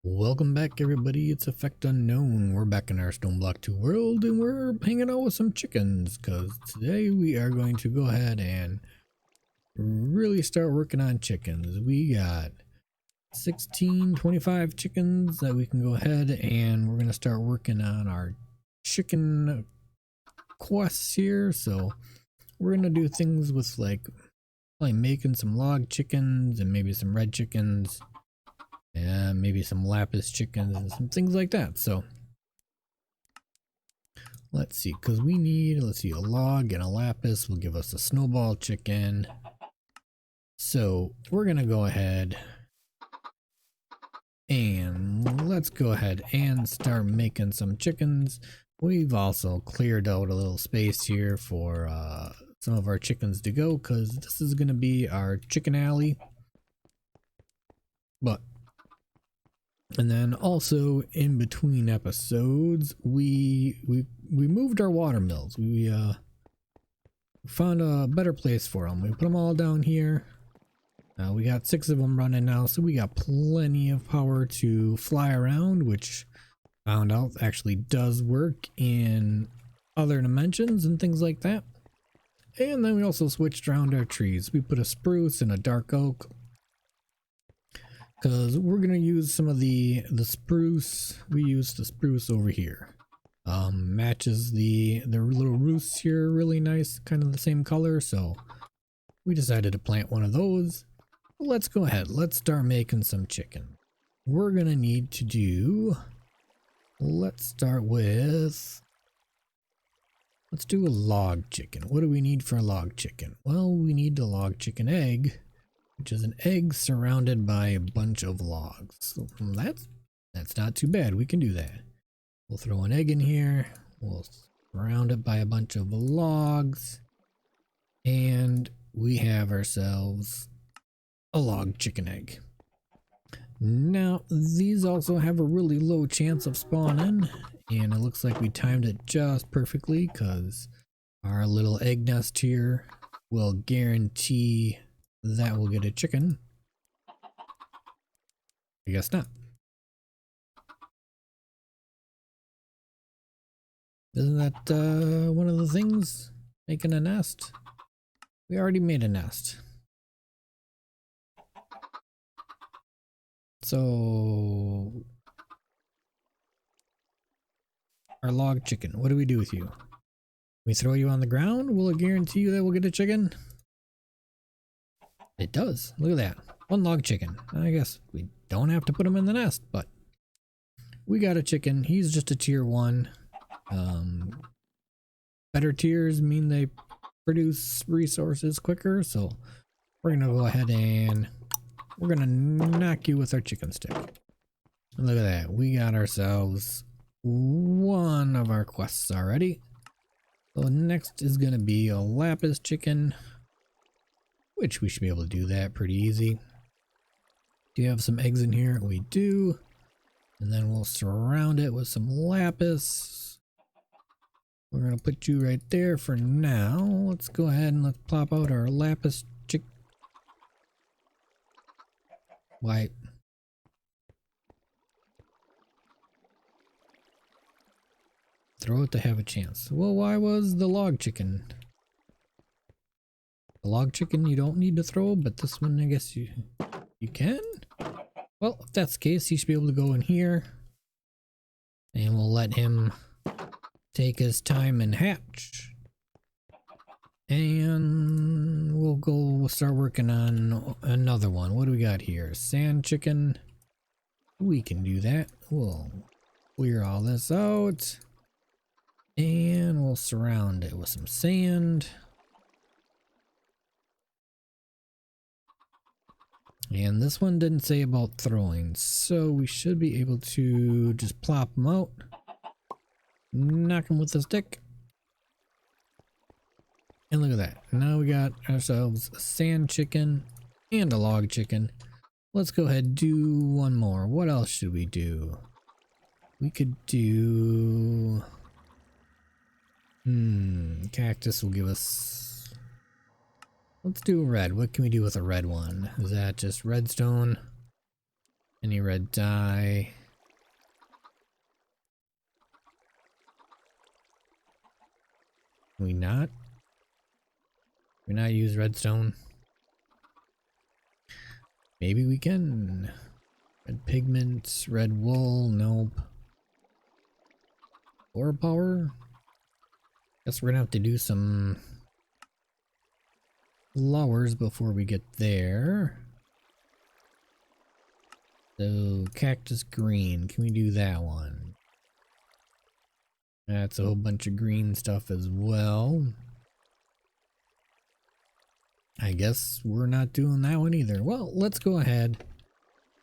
Welcome back everybody, it's Effect Unknown. We're back in our Stoneblock 2 world and we're hanging out with some chickens because today we are going to go ahead and really start working on chickens. We got 25 chickens that we can go ahead and we're going to start working on our chicken quests here. So we're going to do things with like making some log chickens and maybe some red chickens. Yeah, maybe some lapis chickens and some things like that. So let's see, because we need, let's see, a log and a lapis will give us a snowball chicken. So we're gonna go ahead and let's go ahead and start making some chickens. We've also cleared out a little space here for some of our chickens to go because this is gonna be our chicken alley. And then also in between episodes, we moved our water mills. We found a better place for them. We put them all down here. We got 6 of them running now, so we got plenty of power to fly around, which found out actually does work in other dimensions and things like that. And then we also switched around our trees. We put a spruce and a dark oak, because we're gonna use some of the spruce. We use the spruce over here. Matches the little roosts here really nice, kind of the same color, so we decided to plant one of those. Let's go ahead, let's start making some chicken. We're gonna need to do, let's do a log chicken. What do we need for a log chicken? Well, we need a log chicken egg, which is an egg surrounded by a bunch of logs. So that's not too bad. We can do that. We'll throw an egg in here. We'll surround it by a bunch of logs. And we have ourselves a log chicken egg. Now, these also have a really low chance of spawning. And it looks like we timed it just perfectly because our little egg nest here will guarantee that will get a chicken. I guess not. Isn't that one of the things? Making a nest? We already made a nest. So our log chicken, what do we do with you? We throw you on the ground? Will it guarantee you that we'll get a chicken? It does. Look at that. One log chicken. I guess we don't have to put him in the nest, but we got a chicken. He's just a tier 1. Better tiers mean they produce resources quicker, so we're gonna go ahead and we're gonna knock you with our chicken stick. And look at that. We got ourselves one of our quests already. So next is gonna be a lapis chicken, which we should be able to do that pretty easy. Do you have some eggs in here? We do. And then we'll surround it with some lapis. We're going to put you right there for now. Let's go ahead and let's plop out our lapis chick. Why? Throw it to have a chance. Well, why was the log chicken? The log chicken you don't need to throw, but this one I guess you can? Well, if that's the case, he should be able to go in here. And we'll let him take his time and hatch. And we'll start working on another one. What do we got here? Sand chicken. We can do that. We'll clear all this out. And we'll surround it with some sand. And this one didn't say about throwing, so we should be able to just plop them out. Knock them with a stick. And look at that. Now we got ourselves a sand chicken and a log chicken. Let's go ahead and do one more. What else should we do? We could do... cactus will give us... Let's do a red. What can we do with a red one? Is that just redstone? Any red dye? Can we not? Can we not use redstone? Maybe we can. Red pigment, red wool, nope. Ore power? Guess we're gonna have to do some flowers before we get there. So cactus green, can we do that one? That's a whole bunch of green stuff as well. I guess we're not doing that one either. Well, let's go ahead.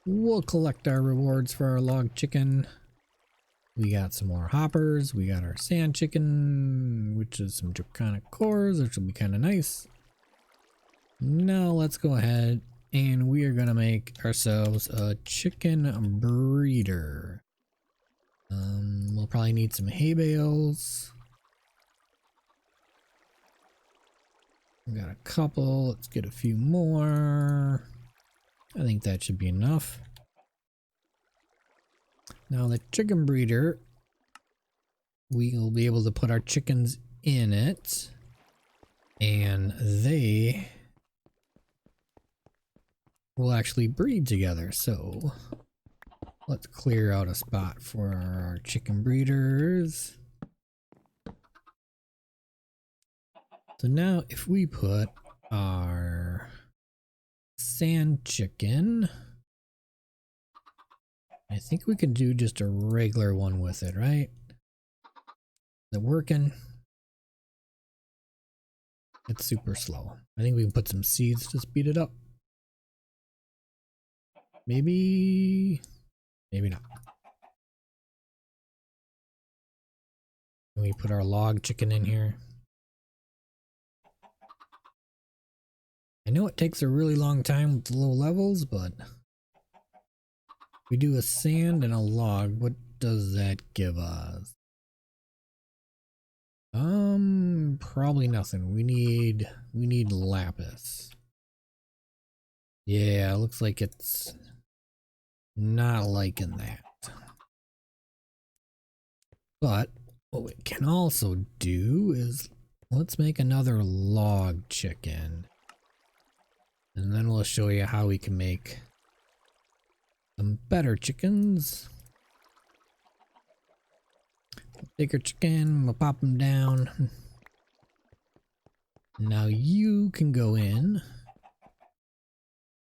We'll collect our rewards for our log chicken. We got some more hoppers. We got our sand chicken, which is some draconic cores, which will be kind of nice. Now let's go ahead and we are going to make ourselves a chicken breeder. We'll probably need some hay bales. We got a couple. Let's get a few more. I think that should be enough. Now the chicken breeder, we'll be able to put our chickens in it, and they will actually breed together. So let's clear out a spot for our chicken breeders. So now if we put our sand chicken, I think we can do just a regular one with it, right? Is it working? It's super slow. I think we can put some seeds to speed it up. Maybe not. Can we put our log chicken in here? I know it takes a really long time with the low levels, but we do a sand and a log. What does that give us? Probably nothing. We need lapis. Yeah, looks like it's not liking that. But what we can also do is let's make another log chicken. And then we'll show you how we can make some better chickens. Take our chicken, we'll pop them down. Now you can go in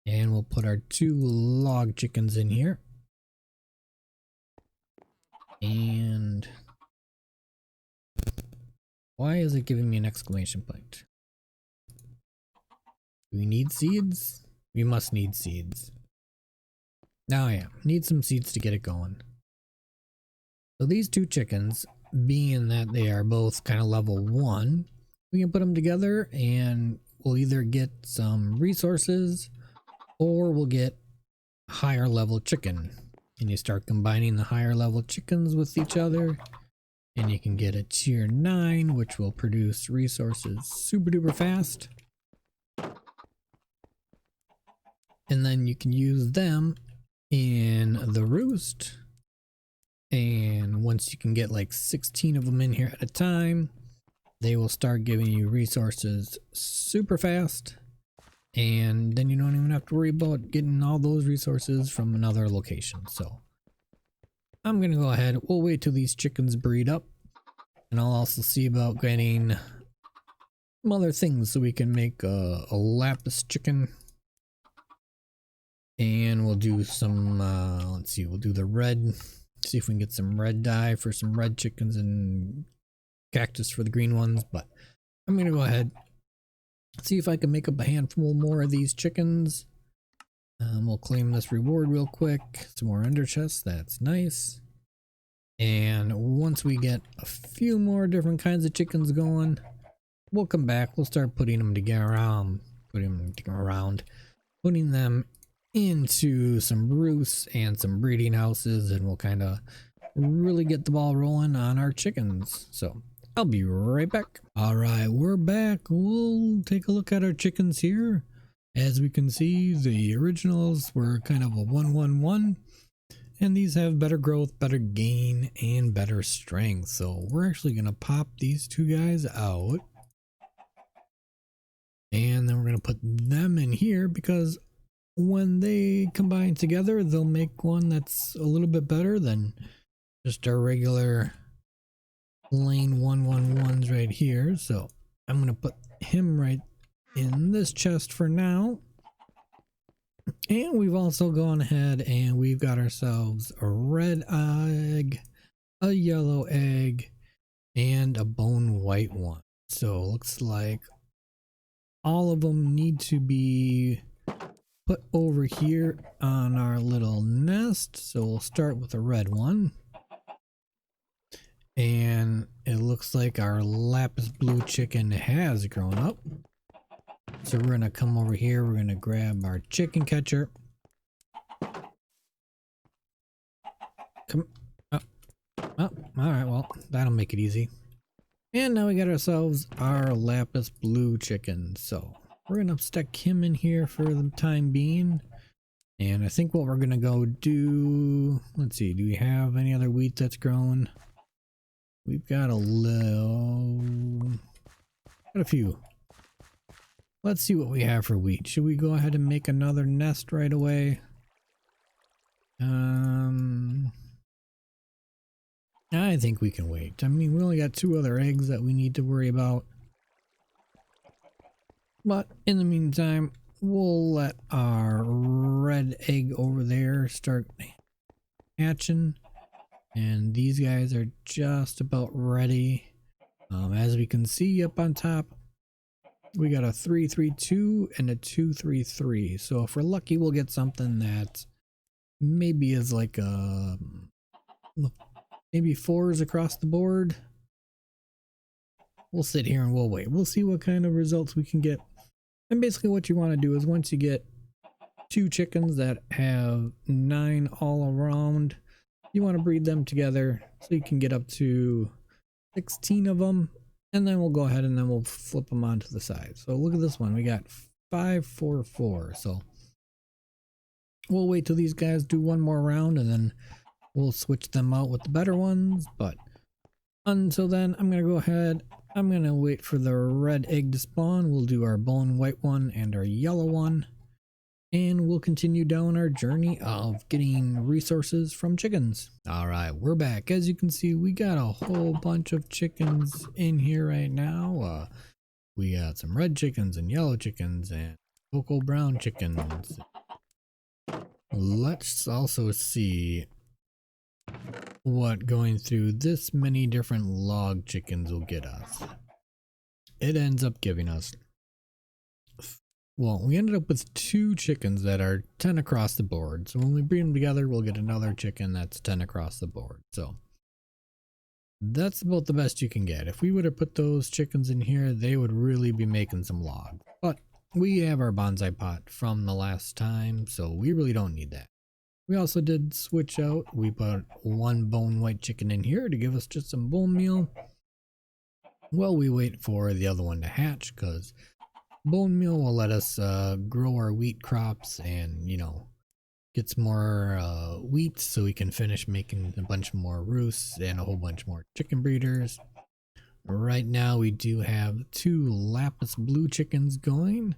and we'll put our 2 log chickens in here. And why is it giving me an exclamation point? Do we need seeds? We must need seeds. Now yeah, need some seeds to get it going. So these 2 chickens, being that they are both kind of level 1, we can put them together and we'll either get some resources or we'll get higher level chicken. And you start combining the higher level chickens with each other and you can get a tier 9, which will produce resources super duper fast. And then you can use them in the roost. And once you can get like 16 of them in here at a time, they will start giving you resources super fast. And then you don't even have to worry about getting all those resources from another location. So I'm going to go ahead. We'll wait till these chickens breed up. And I'll also see about getting some other things so we can make a lapis chicken. And we'll do some, let's see, we'll do the red. See if we can get some red dye for some red chickens and cactus for the green ones. But I'm going to go ahead. See if I can make up a handful more of these chickens. We'll claim this reward real quick. Some more ender chests. That's nice. And once we get a few more different kinds of chickens going, we'll come back. We'll start putting them together. Putting them into some roosts and some breeding houses, and we'll kind of really get the ball rolling on our chickens. So I'll be right back. All right, we're back. We'll take a look at our chickens here. As we can see, the originals were kind of a 1-1-1, and these have better growth, better gain, and better strength. So we're actually going to pop these two guys out, and then we're going to put them in here because when they combine together, they'll make one that's a little bit better than just our regular plain 1-1-1s right here. So I'm going to put him right in this chest for now. And we've also gone ahead and we've got ourselves a red egg, a yellow egg, and a bone white one. So looks like all of them need to be put over here on our little nest. So we'll start with a red one. And it looks like our lapis blue chicken has grown up. So we're going to come over here. We're going to grab our chicken catcher. Come up. Oh, alright, well, that'll make it easy. And now we got ourselves our lapis blue chicken. So we're going to stick him in here for the time being. And I think what we're going to go do... Let's see, do we have any other wheat that's grown? We've got a little... Got a few. Let's see what we have for wheat. Should we go ahead and make another nest right away? I think we can wait. I mean, we only got 2 other eggs that we need to worry about. But in the meantime, we'll let our red egg over there start hatching. And these guys are just about ready. As we can see up on top, we got a 3-3-2 and a 2-3-3. So if we're lucky, we'll get something that maybe is like a maybe 4s across the board. We'll sit here and we'll wait. We'll see what kind of results we can get. And basically what you want to do is once you get 2 chickens that have 9 all around, you want to breed them together so you can get up to 16 of them. And then we'll go ahead and then we'll flip them onto the side. So look at this one. We got 5-4-4. So we'll wait till these guys do one more round and then we'll switch them out with the better ones. But until then, I'm going to go ahead. I'm going to wait for the red egg to spawn. We'll do our bone white one and our yellow one. And we'll continue down our journey of getting resources from chickens. Alright, we're back. As you can see, we got a whole bunch of chickens in here right now. We got some red chickens and yellow chickens and cocoa brown chickens. Let's also see what going through this many different log chickens will get us. It ends up giving us... Well, we ended up with 2 chickens that are 10 across the board. So when we breed them together, we'll get another chicken that's 10 across the board. So that's about the best you can get. If we would have put those chickens in here, they would really be making some logs. But we have our bonsai pot from the last time, so we really don't need that. We also did switch out. We put 1 bone white chicken in here to give us just some bone meal. Well, we wait for the other one to hatch because bone meal will let us grow our wheat crops and, you know, get some more wheat so we can finish making a bunch more roosts and a whole bunch more chicken breeders. Right now we do have 2 lapis blue chickens going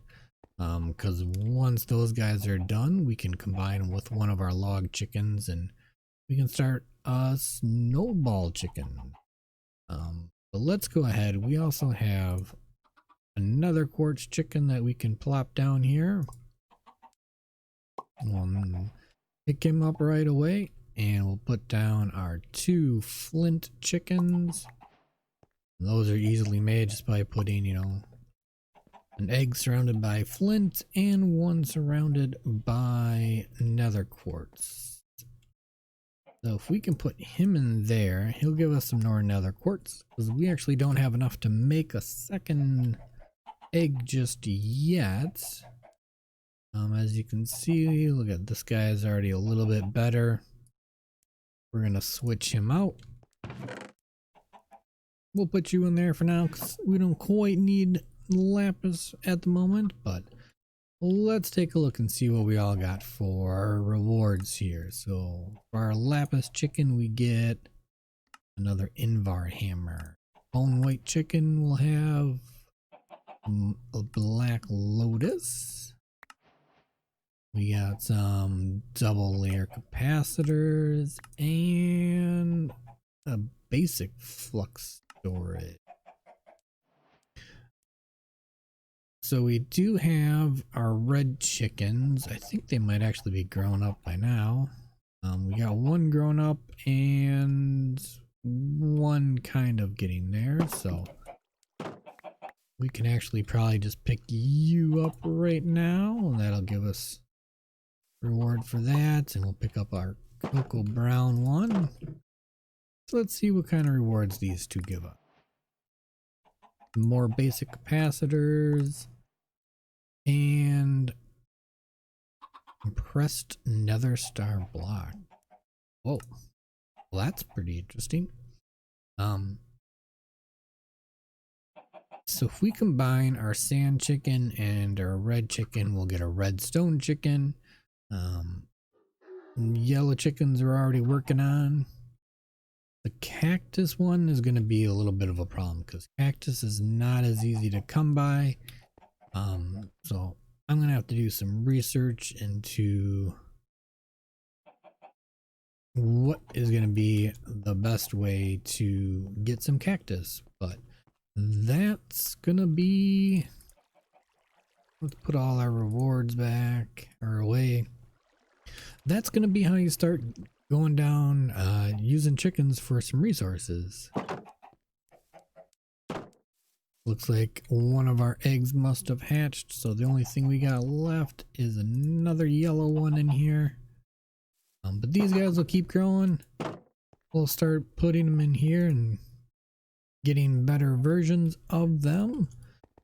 because once those guys are done, we can combine them with one of our log chickens and we can start a snowball chicken. But let's go ahead. We also have another quartz chicken that we can plop down here. Pick him up right away and we'll put down our 2 flint chickens. Those are easily made just by putting, you know, an egg surrounded by flint and one surrounded by nether quartz. So if we can put him in there, he'll give us some more nether quartz because we actually don't have enough to make a second egg just yet. As you can see, look at this guy is already a little bit better. We're gonna switch him out. We'll put you in there for now because we don't quite need lapis at the moment, but let's take a look and see what we all got for our rewards here. So for our lapis chicken, we get another Invar hammer. Bone white chicken will have a black lotus. We got some double layer capacitors and a basic flux storage. So we do have our red chickens. I think they might actually be grown up by now. We got one grown up and one kind of getting there, so we can actually probably just pick you up right now, and that'll give us reward for that, and we'll pick up our cocoa brown one. So let's see what kind of rewards these two give us. More basic capacitors and compressed nether star block. Whoa, well, that's pretty interesting. So if we combine our sand chicken and our red chicken, we'll get a red stone chicken. Yellow chickens are already working on. The cactus one is going to be a little bit of a problem because cactus is not as easy to come by. So I'm going to have to do some research into what is going to be the best way to get some cactus, but that's going to be, let's put all our rewards back or away. That's going to be how you start going down using chickens for some resources. Looks like one of our eggs must have hatched, so the only thing we got left is another yellow one in here. But these guys will keep growing. We'll start putting them in here and getting better versions of them,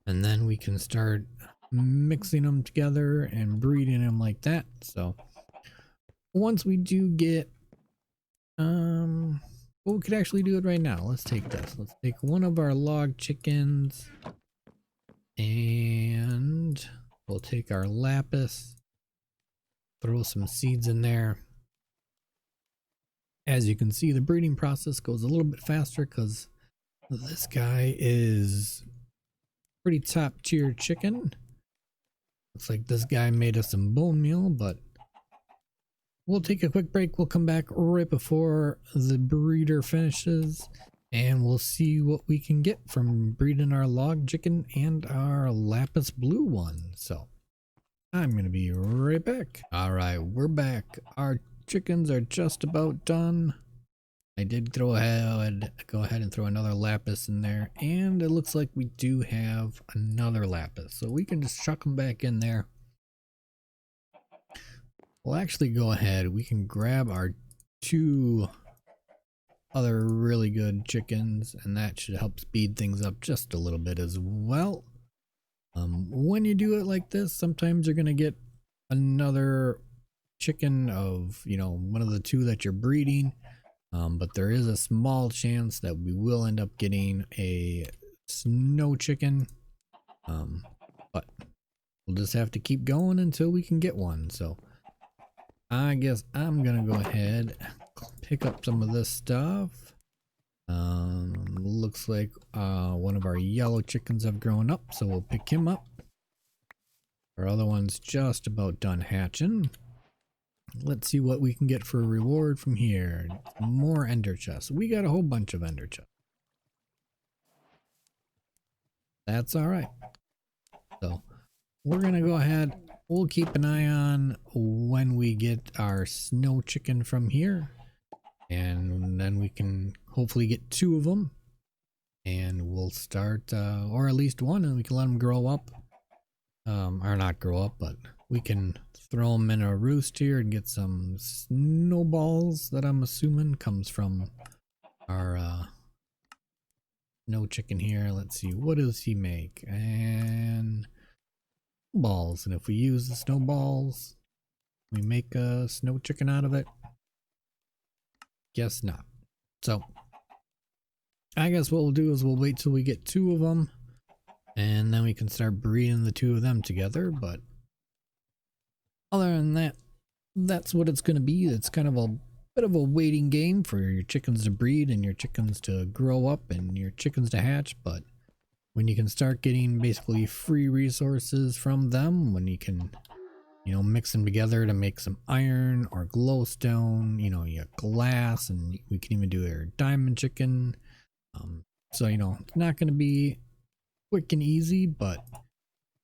and then we can start mixing them together and breeding them like that. So once we do get well, we could actually do it right now. Let's take this. Let's take one of our log chickens and we'll take our lapis, throw some seeds in there. As you can see, the breeding process goes a little bit faster because this guy is pretty top tier chicken. Looks like this guy made us some bone meal, but we'll take a quick break. We'll come back right before the breeder finishes and we'll see what we can get from breeding our log chicken and our lapis blue one. So I'm going to be right back. All right, we're back. Our chickens are just about done. I did go ahead and throw another lapis in there, and it looks like we do have another lapis, so we can just chuck them back in there. We'll actually go ahead, we can grab our two other really good chickens, and that should help speed things up just a little bit as well. When you do it like this, sometimes you're gonna get another chicken of, you know, one of the two that you're breeding, but there is a small chance that we will end up getting a snow chicken, but we'll just have to keep going until we can get one. So I guess I'm gonna go ahead, pick up some of this stuff. Looks like one of our yellow chickens have grown up, so we'll pick him up. Our other one's just about done hatching. Let's see what we can get for a reward from here. More ender chests. We got a whole bunch of ender chests. That's alright. So we're gonna go ahead, we'll keep an eye on when we get our snow chicken from here, and then we can hopefully get two of them, and we'll start or at least one, and we can let them grow up, or not grow up, but we can throw them in a roost here and get some snowballs that I'm assuming comes from our snow chicken here. Let's see, what does he make? And balls, and if we use the snowballs, we make a snow chicken out of it? Guess not. So I guess what we'll do is we'll wait till we get two of them, and then we can start breeding the two of them together. But other than that, that's what it's going to be. It's kind of a bit of a waiting game for your chickens to breed and your chickens to grow up and your chickens to hatch. But when you can start getting basically free resources from them, when you can, you know, mix them together to make some iron or glowstone, you know, you got glass, and we can even do a diamond chicken. So, you know, it's not going to be quick and easy, but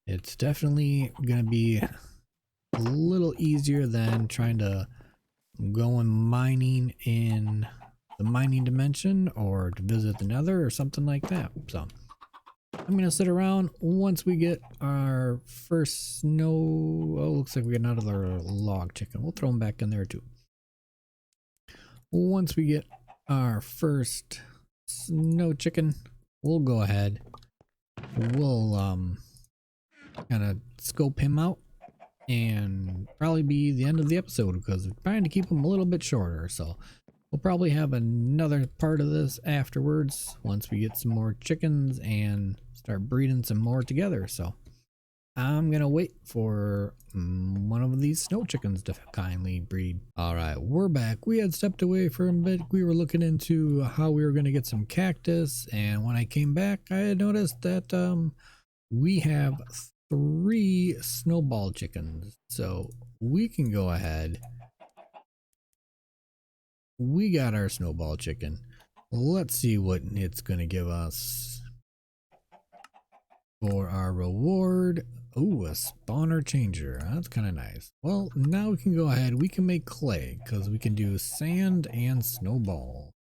it's definitely going to be a little easier than trying to go and mining in the mining dimension or to visit the nether or something like that. So I'm gonna sit around once we get our first snow. Oh, looks like we got another log chicken. We'll throw them back in there too. Once we get our first snow chicken, we'll go ahead. We'll kind of scope him out and probably be the end of the episode because we're trying to keep them a little bit shorter. So we'll probably have another part of this afterwards once we get some more chickens and start breeding some more together. So I'm gonna wait for one of these snow chickens to kindly breed. All right, we're back. We had stepped away for a bit. We were looking into how we were gonna get some cactus, and when I came back I had noticed that we have 3 snowball chickens, so we can go ahead. We got our snowball chicken. Let's see what it's gonna give us for our reward. Oh, a spawner changer. That's kind of nice. Well, now we can go ahead. We can make clay because we can do sand and snowball.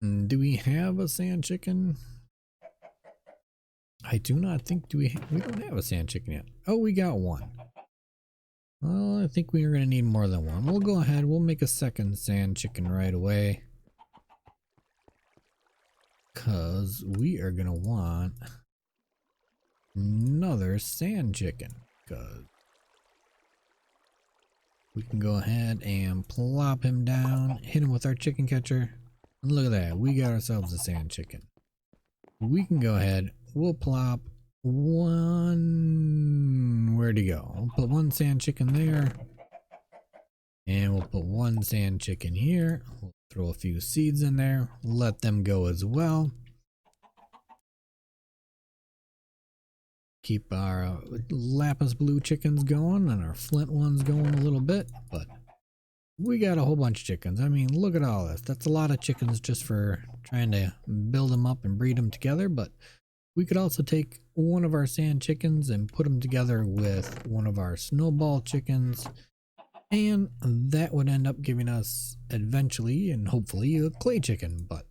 Do we have a sand chicken? I do not think we don't have a sand chicken yet. Oh, we got one. Well, I think we are going to need more than one. We'll go ahead. We'll make a second sand chicken right away. Because we are going to want another sand chicken. Because we can go ahead and plop him down, hit him with our chicken catcher. And look at that. We got ourselves a sand chicken. We can go ahead. We'll plop one. Where'd he go? We'll put one sand chicken there. And we'll put one sand chicken here. We'll throw a few seeds in there. Let them go as well. Keep our lapis blue chickens going and our flint ones going a little bit. But we got a whole bunch of chickens. I mean, look at all this. That's a lot of chickens just for trying to build them up and breed them together. But we could also take one of our sand chickens and put them together with one of our snowball chickens, and that would end up giving us eventually and hopefully a clay chicken. But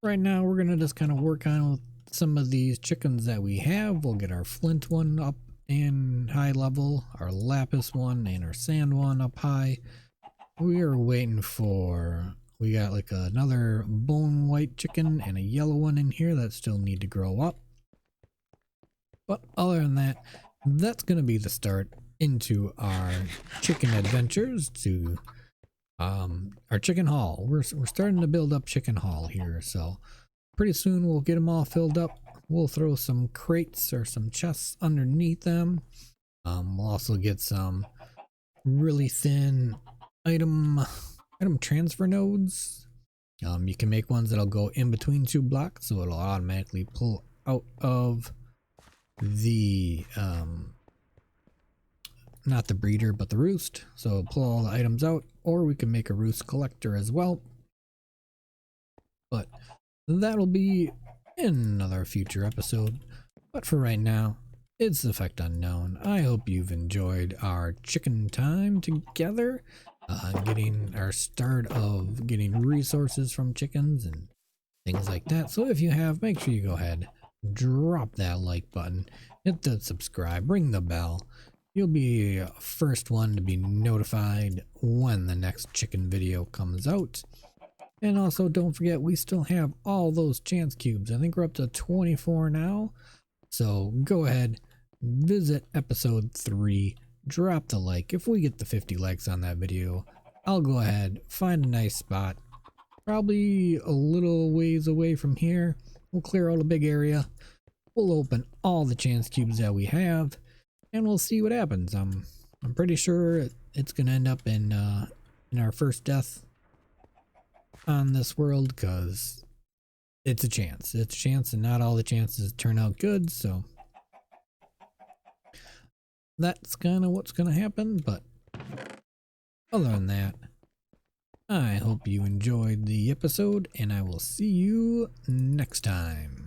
right now we're gonna just kind of work on with some of these chickens that we have. We'll get our flint one up in high level, our lapis one and our sand one up high. We are waiting for, we got like another bone white chicken and a yellow one in here that still need to grow up. But other than that, that's going to be the start into our chicken adventures to our chicken haul. We're starting to build up chicken haul here, so pretty soon we'll get them all filled up. We'll throw some crates or some chests underneath them. We'll also get some really thin item transfer nodes. You can make ones that'll go in between 2 blocks, so it'll automatically pull out of the not the breeder but the roost, so it'll pull all the items out. Or we can make a roost collector as well, but that'll be in another future episode. But for right now, it's Effect Unknown. I hope you've enjoyed our chicken time together, getting our start of getting resources from chickens and things like that. So if you have, make sure you go ahead, drop that like button, hit the subscribe, ring the bell. You'll be the first one to be notified when the next chicken video comes out. And also don't forget, we still have all those chance cubes. I think we're up to 24 now. So go ahead, visit episode 3, drop the like. If we get the 50 likes on that video, I'll go ahead, find a nice spot, probably a little ways away from here. We'll clear out a big area. We'll open all the chance cubes that we have. and we'll see what happens. I'm pretty sure it's gonna end up in our first death on this world, because it's a chance. It's a chance, and not all the chances turn out good, so that's kind of what's gonna happen. But other than that, I hope you enjoyed the episode, and I will see you next time.